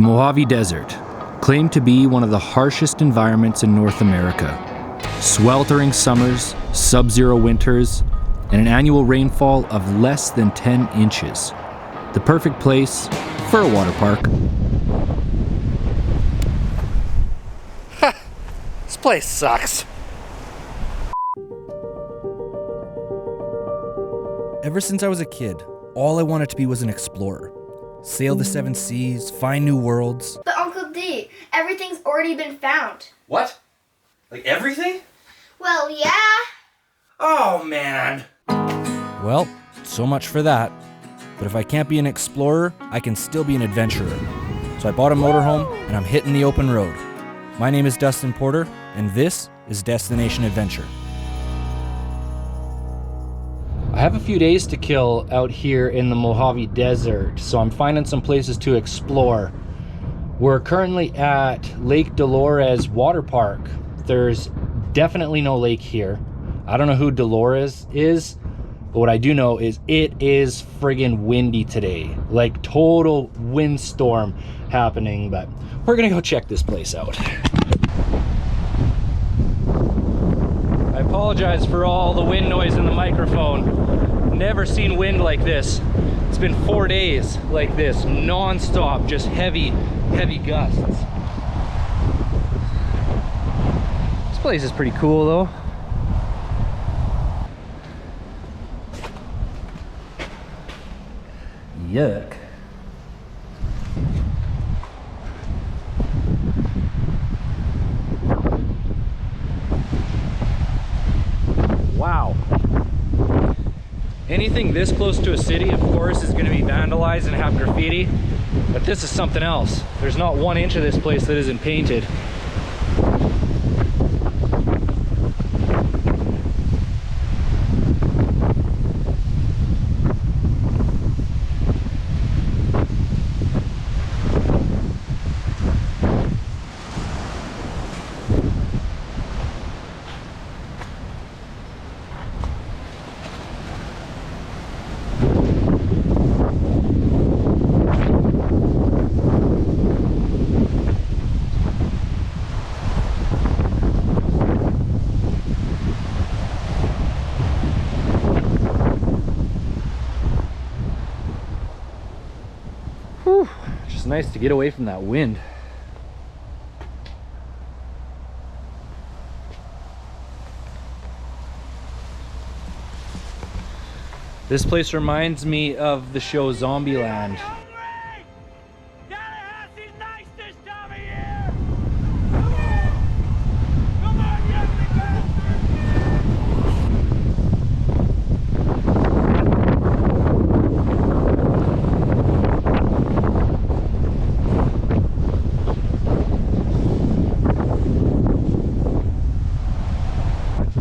Mojave Desert, claimed to be one of the harshest environments in North America. Sweltering summers, sub-zero winters, and an annual rainfall of less than 10 inches. The perfect place for a water park. This place sucks. Ever since I was a kid, all I wanted to be was an explorer. Sail the seven seas, find new worlds. But Uncle D, everything's already been found. What? Like everything? Well, yeah. Oh, man. Well, so much for that. But if I can't be an explorer, I can still be an adventurer. So I bought a motorhome and I'm hitting the open road. My name is Dustin Porter, and this is Destination Adventure. I have a few days to kill out here in the Mojave Desert, so I'm finding some places to explore. We're currently at Lake Dolores Waterpark. There's definitely no lake here. I don't know who Dolores is, but what I do know is it is friggin' windy today. Like total windstorm happening, but we're gonna go check this place out. I apologize for all the wind noise in the microphone. Never seen wind like this. It's been 4 days like this, non-stop, just heavy gusts. This place is pretty cool though. Yuck. Wow. Anything this close to a city, of course, is going to be vandalized and have graffiti, but this is something else. There's not 1 inch of this place that isn't painted. Just nice to get away from that wind. This place reminds me of the show Zombieland.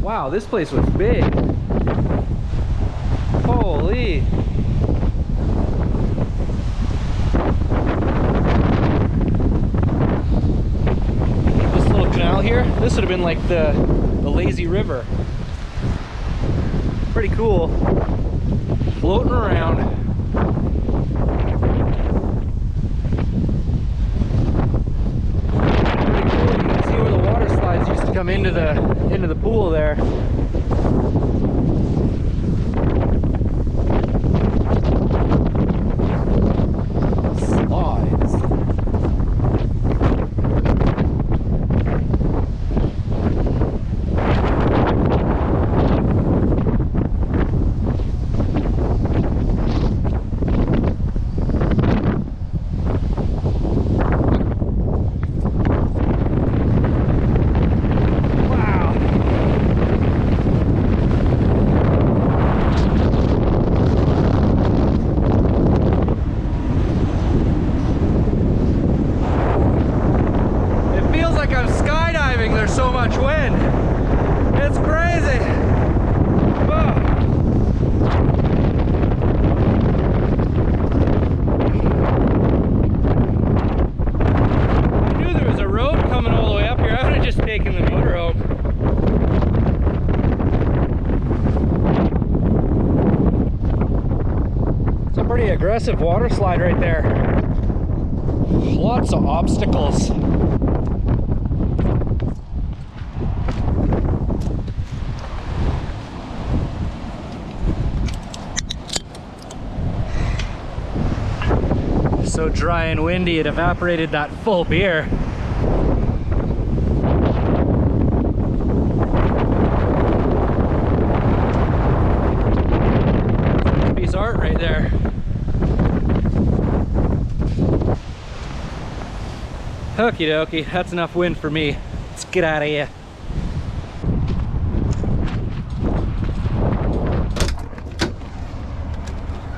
Wow, this place was big. Holy. This little canal here, this would have been like the lazy river. Pretty cool. Floating around. Pretty cool. You can see where the water slides used to come into the pool there. Slides. So much wind. It's crazy. Whoa. I knew there was a road coming all the way up here. I would have just taken the motorhome. It's a pretty aggressive water slide right there. Lots of obstacles. So dry and windy, it evaporated that full beer. Piece of art right there. Okie dokie, that's enough wind for me. Let's get out of here.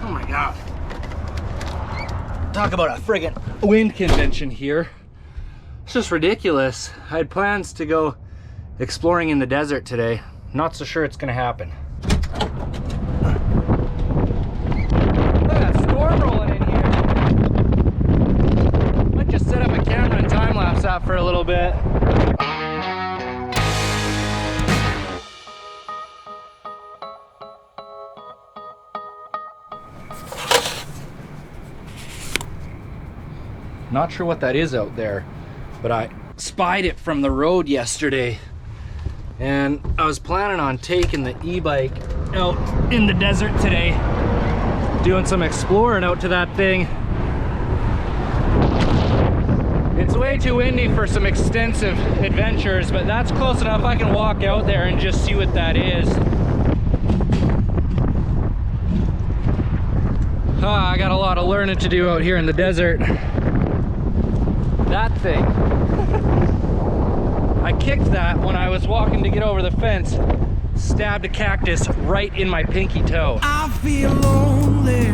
Oh my god. Talk about a friggin' wind convention here. It's just ridiculous. I had plans to go exploring in the desert today. Not so sure it's gonna happen. Look at that storm rolling in here. Might just set up a camera and time lapse that for a little bit. Not sure what that is out there, but I spied it from the road yesterday. And I was planning on taking the e-bike out in the desert today, doing some exploring out to that thing. It's way too windy for some extensive adventures, but that's close enough. I can walk out there and just see what that is. I got a lot of learning to do out here in the desert. That thing. I kicked that when I was walking to get over the fence, stabbed a cactus right in my pinky toe. I feel lonely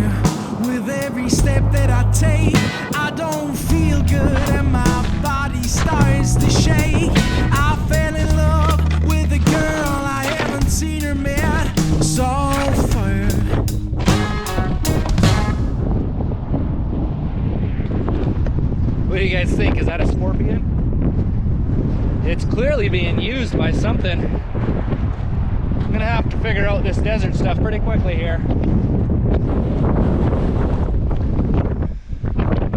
with every step that I take. I don't feel good and my body starts to shake. I fell in love with a girl, I haven't seen her met so far. What do you guys think? Is that a scorpion? It's clearly being used by something. I'm gonna have to figure out this desert stuff pretty quickly here.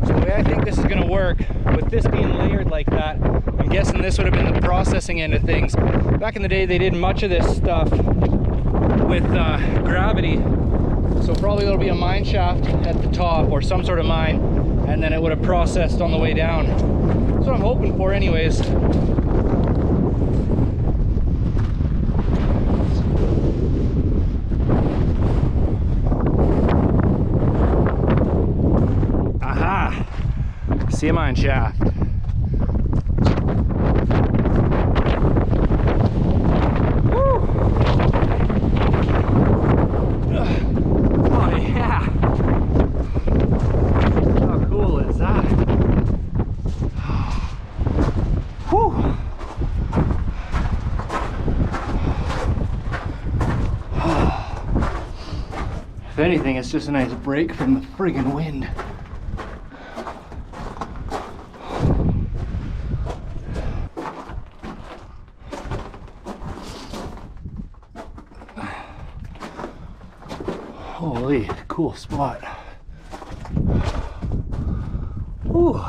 So the way I think this is gonna work, with this being layered like that, I'm guessing this would have been the processing end of things. Back in the day, they did much of this stuff with gravity. So probably there'll be a mine shaft at the top or some sort of mine, and then it would have processed on the way down. That's what I'm hoping for anyways. Aha! See a mine shaft. Woo! Oh yeah! How cool is that? Whew! If anything, it's just a nice break from the friggin' wind. Holy, cool spot. Ooh.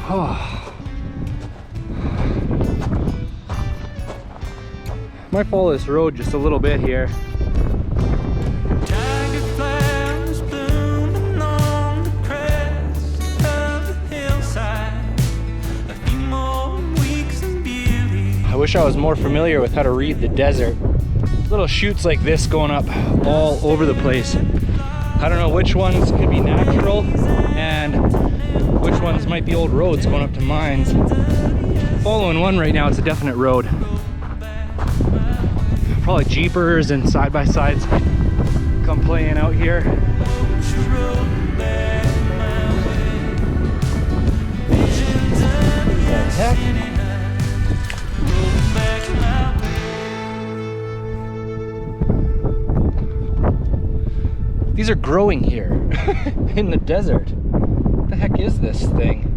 Oh. Might follow this road just a little bit here. I wish I was more familiar with how to read the desert. Little chutes like this going up all over the place. I don't know which ones could be natural and which ones might be old roads going up to mines. Following one right now, it's a definite road. Probably jeepers and side-by-sides come playing out here. What the heck? These are growing here in the desert. What the heck is this thing?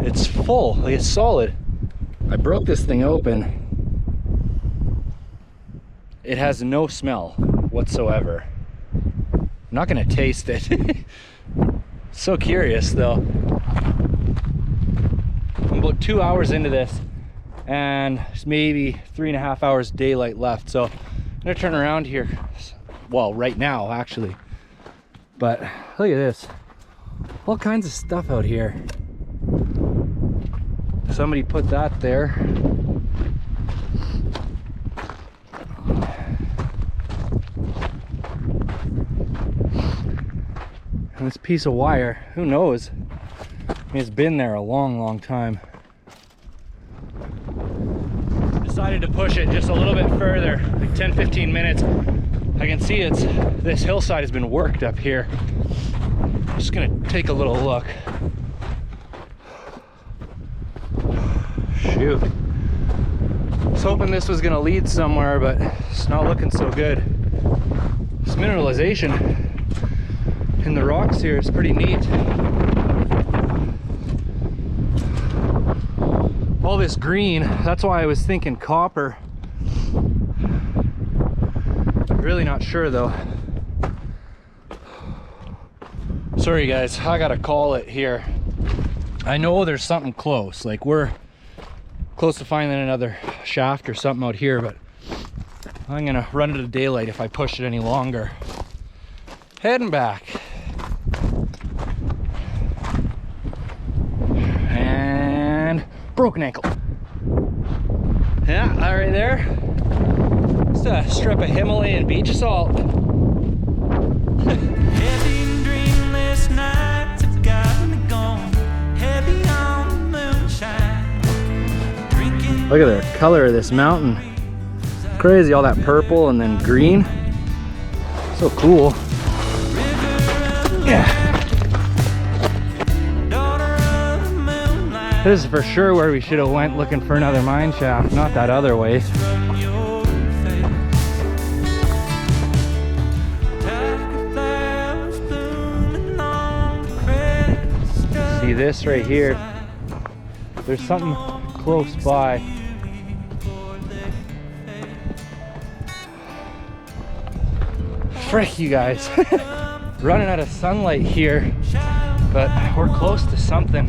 It's full, like it's solid. I broke this thing open. It has no smell whatsoever. I'm not gonna taste it. So curious though. I'm about 2 hours into this and there's maybe 3.5 hours daylight left. So I'm gonna turn around here. Well, right now actually. But look at this. All kinds of stuff out here. Somebody put that there. And this piece of wire, who knows? I mean, it's been there a long time. Decided to push it just a little bit further, like 10-15 minutes. I can see this hillside has been worked up here. I'm just gonna take a little look. Shoot. I was hoping this was gonna lead somewhere, but it's not looking so good. This mineralization in the rocks here is pretty neat. All this green, that's why I was thinking copper. Really not sure though. Sorry guys, I gotta call it here. I know there's something close, like we're close to finding another shaft or something out here, but I'm gonna run into daylight if I push it any longer. Heading back. And broken ankle. Yeah, that right there. Just a strip of Himalayan beach salt. Heavy dreamless nights have got me gone, heavy on moonshine. Drinking Look at the color of this mountain. Crazy, all that purple and then green. So cool. Yeah. This is for sure where we should have went looking for another mine shaft, not that other way. from your face. Tiger blooming on the crest of See this right here? There's something close by. Frick, you guys. Running out of sunlight here, but we're close to something.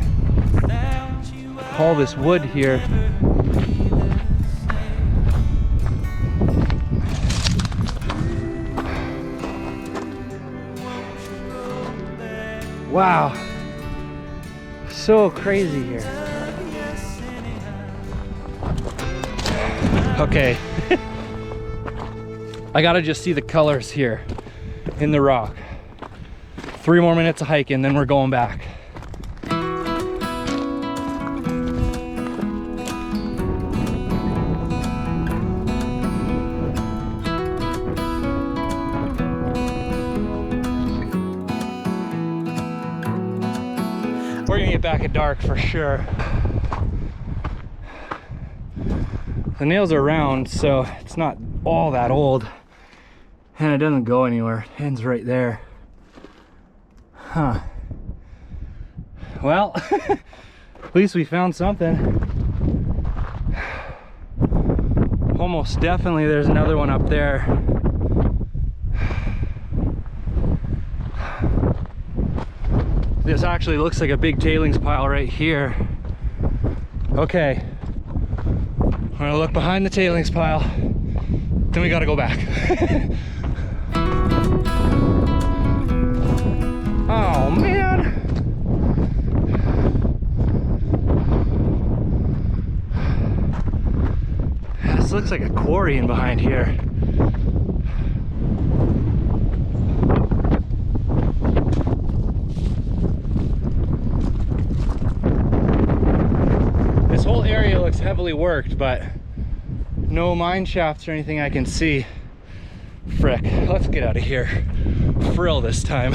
All this wood here. Wow, so crazy here. Okay. I gotta just see the colors here in the rock. 3 more minutes of hiking, then we're going back. We're gonna get back at dark for sure. The nails are round, so it's not all that old. And it doesn't go anywhere. It ends right there. Huh. Well, at least we found something. Almost definitely there's another one up there. This actually looks like a big tailings pile right here. Okay. I'm gonna look behind the tailings pile. Then we gotta go back. Oh man. This looks like a quarry in behind here. This whole area looks heavily worked, but no mine shafts or anything I can see. Frick, let's get out of here. Frill this time.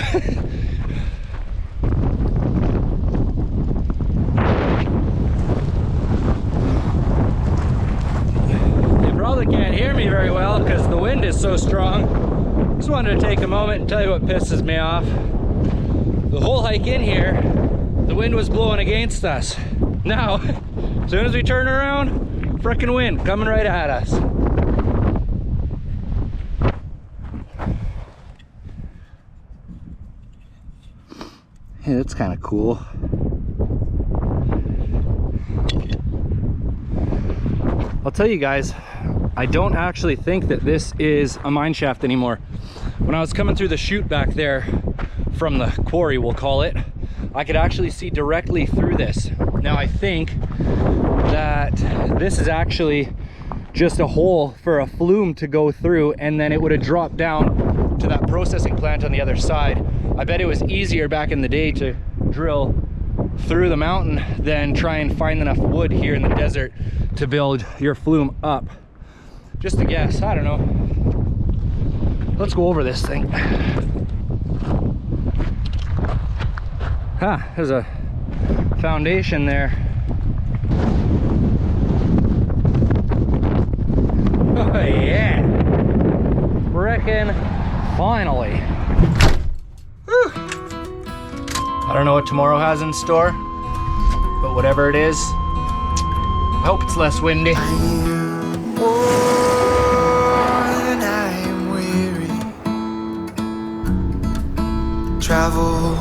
You probably can't hear me very well because the wind is so strong. Just wanted to take a moment and tell you what pisses me off. The whole hike in here, the wind was blowing against us. Now, As soon as we turn around, frickin' wind coming right at us. Yeah, it's kind of cool. I'll tell you guys, I don't actually think that this is a mine shaft anymore. When I was coming through the chute back there from the quarry, we'll call it, I could actually see directly through this. Now I think that this is actually just a hole for a flume to go through, and then it would have dropped down to that processing plant on the other side. I bet it was easier back in the day to drill through the mountain than try and find enough wood here in the desert to build your flume up. Just a guess, I don't know. Let's go over this thing. There's a foundation there. Oh yeah! Frickin' finally. Whew. I don't know what tomorrow has in store, but whatever it is, I hope it's less windy. I am worn, I am weary. Travel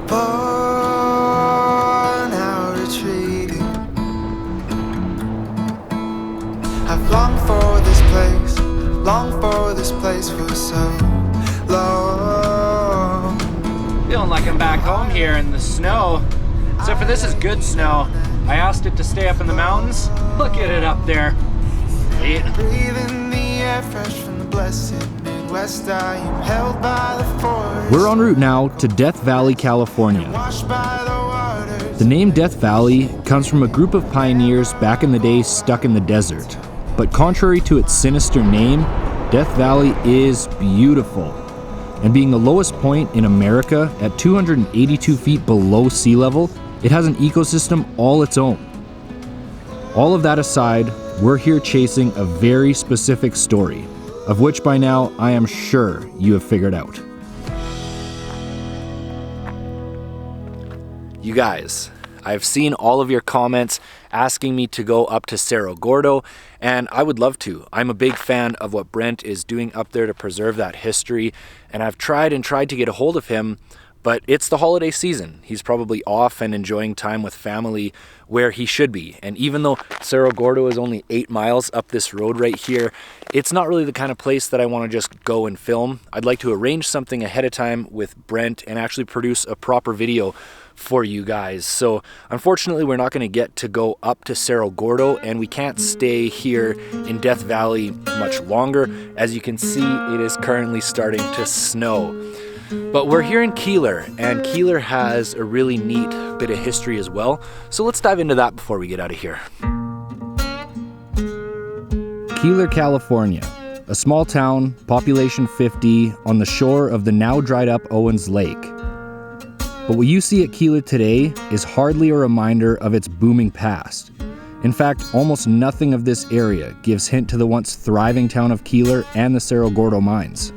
far, now retreating. I've longed for this place for so long. Feeling like I'm back home here in the snow. Except for this is good snow. I asked it to stay up in the mountains. Look at it up there. Breathing the air fresh from the blessed Midwest. I am held by the forest. We're en route now to Death Valley, California. Washed by the waters. The name Death Valley comes from a group of pioneers back in the day stuck in the desert. But contrary to its sinister name, Death Valley is beautiful. And being the lowest point in America at 282 feet below sea level, it has an ecosystem all its own. All of that aside, we're here chasing a very specific story, of which by now I am sure you have figured out. You guys, I've seen all of your comments asking me to go up to Cerro Gordo, and I would love to. I'm a big fan of what Brent is doing up there to preserve that history, and I've tried to get a hold of him, but it's the holiday season. He's probably off and enjoying time with family where he should be. And even though Cerro Gordo is only 8 miles up this road right here, it's not really the kind of place that I want to just go and film. I'd like to arrange something ahead of time with Brent and actually produce a proper video for you guys. So unfortunately, we're not going to get to go up to Cerro Gordo, and we can't stay here in Death Valley much longer. As you can see, it is currently starting to snow. But we're here in Keeler, and Keeler has a really neat bit of history as well. So let's dive into that before we get out of here. Keeler, California, a small town, population 50, on the shore of the now dried up Owens Lake. But what you see at Keeler today is hardly a reminder of its booming past. In fact, almost nothing of this area gives hint to the once thriving town of Keeler and the Cerro Gordo mines.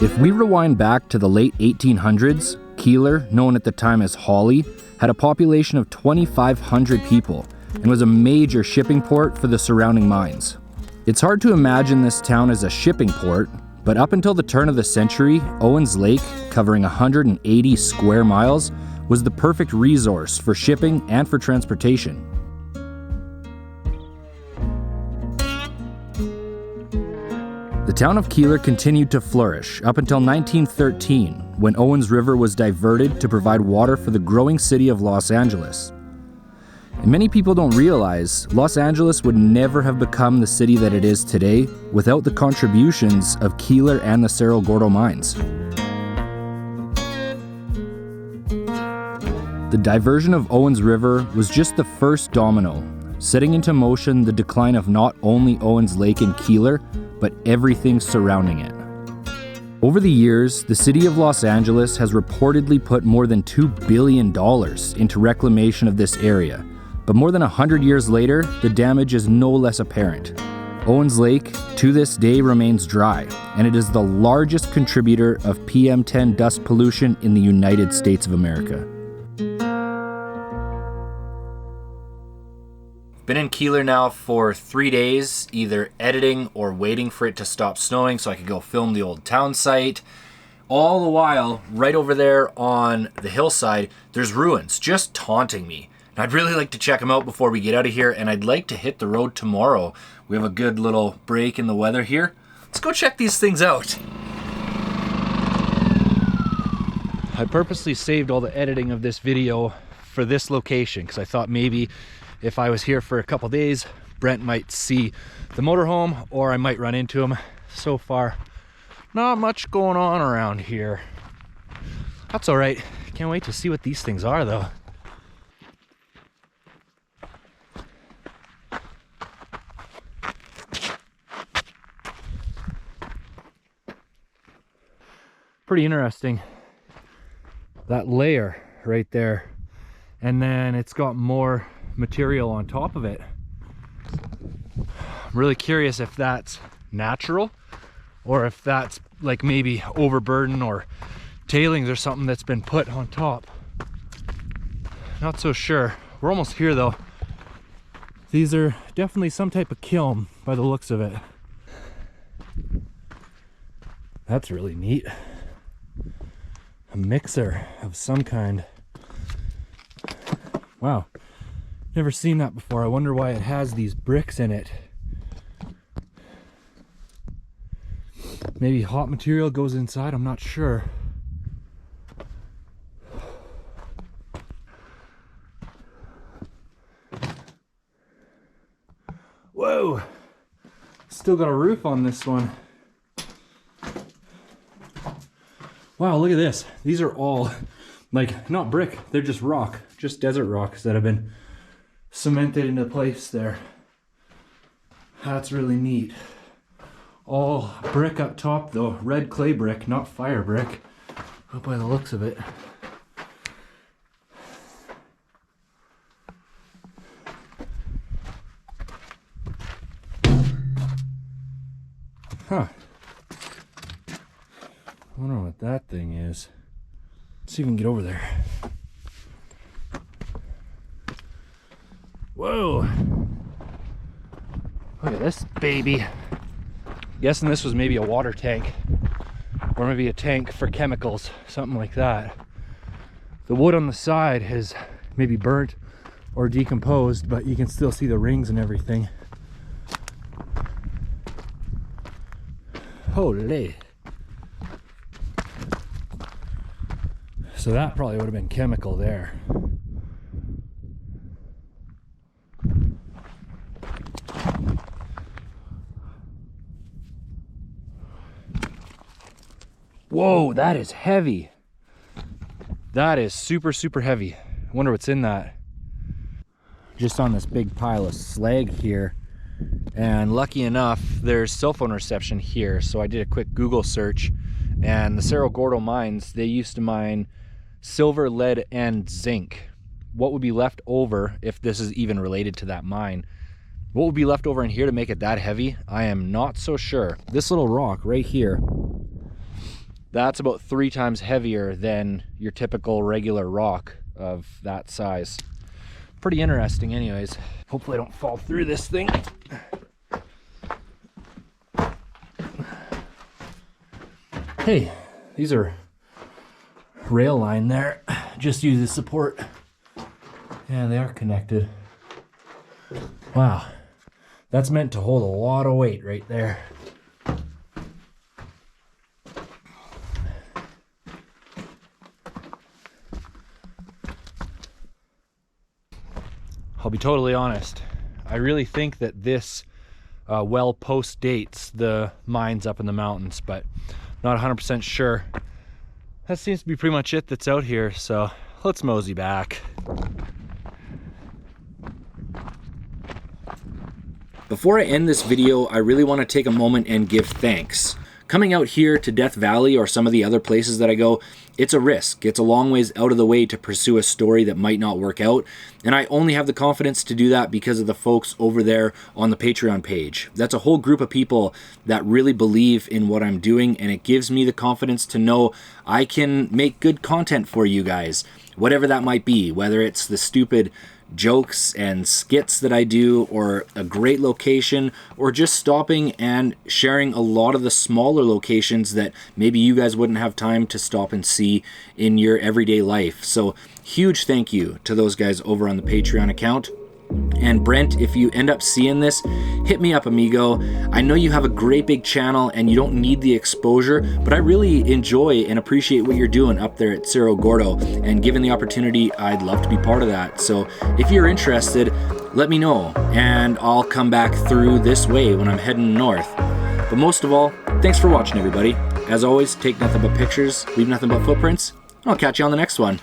If we rewind back to the late 1800s, Keeler, known at the time as Hawley, had a population of 2,500 people and was a major shipping port for the surrounding mines. It's hard to imagine this town as a shipping port, but up until the turn of the century, Owens Lake, covering 180 square miles, was the perfect resource for shipping and for transportation. The town of Keeler continued to flourish up until 1913, when Owens River was diverted to provide water for the growing city of Los Angeles. And many people don't realize Los Angeles would never have become the city that it is today without the contributions of Keeler and the Cerro Gordo mines. The diversion of Owens River was just the first domino, setting into motion the decline of not only Owens Lake and Keeler, but everything surrounding it. Over the years, the city of Los Angeles has reportedly put more than $2 billion into reclamation of this area. But more than 100 years later, the damage is no less apparent. Owens Lake, to this day, remains dry, and it is the largest contributor of PM10 dust pollution in the United States of America. Been in Keeler now for 3 days, either editing or waiting for it to stop snowing so I could go film the old town site. All the while, right over there on the hillside, there's ruins just taunting me. And I'd really like to check them out before we get out of here, and I'd like to hit the road tomorrow. We have a good little break in the weather here. Let's go check these things out. I purposely saved all the editing of this video for this location because I thought maybe if I was here for a couple days, Brent might see the motorhome or I might run into him. So far, not much going on around here. That's all right. Can't wait to see what these things are though. Pretty interesting, that layer right there, and then it's got more material on top of it. I'm really curious if that's natural or if that's like maybe overburden or tailings or something that's been put on top. Not so sure. We're almost here though. These are definitely some type of kiln by the looks of it. That's really neat. A mixer of some kind. Wow, never seen that before. I wonder why it has these bricks in it. Maybe hot material goes inside, I'm not sure. Whoa, still got a roof on this one. Wow, look at this. These are all, like, not brick, they're just rock, just desert rocks that have been cemented into place there. That's really neat. All brick up top though, red clay brick, not fire brick, but by the looks of it. Huh. I wonder what that thing is. Let's see if we can get over there. Whoa! Look at this baby. Guessing this was maybe a water tank, or maybe a tank for chemicals, something like that. The wood on the side has maybe burnt or decomposed, but you can still see the rings and everything. Holy! So that probably would have been chemical there. Whoa, that is heavy. That is super, super heavy. I wonder what's in that. Just on this big pile of slag here. And lucky enough, there's cell phone reception here. So I did a quick Google search, and the Cerro Gordo mines, they used to mine silver, lead, and zinc. What would be left over, if this is even related to that mine, what would be left over in here to make it that heavy? I am not so sure. This little rock right here, that's about 3 times heavier than your typical regular rock of that size. Pretty interesting anyways. Hopefully I don't fall through this thing. Hey, these are rail line there. Just use the support. Yeah, they are connected. Wow, that's meant to hold a lot of weight right there. I'll be totally honest, I really think that this well post dates the mines up in the mountains, but not 100% sure. That seems to be pretty much it that's out here, so let's mosey back. Before I end this video, I really want to take a moment and give thanks. Coming out here to Death Valley or some of the other places that I go, it's a risk. It's a long ways out of the way to pursue a story that might not work out, and I only have the confidence to do that because of the folks over there on the Patreon page. That's a whole group of people that really believe in what I'm doing, and it gives me the confidence to know I can make good content for you guys, whatever that might be, whether it's the stupid jokes and skits that I do, or a great location, or just stopping and sharing a lot of the smaller locations that maybe you guys wouldn't have time to stop and see in your everyday life. So huge thank you to those guys over on the Patreon account. And Brent, if you end up seeing this, hit me up, amigo. I know you have a great big channel and you don't need the exposure, but I really enjoy and appreciate what you're doing up there at Cerro Gordo, and given the opportunity, I'd love to be part of that. So if you're interested, let me know and I'll come back through this way when I'm heading north. But most of all, thanks for watching, everybody. As always, take nothing but pictures, leave nothing but footprints. I'll catch you on the next one.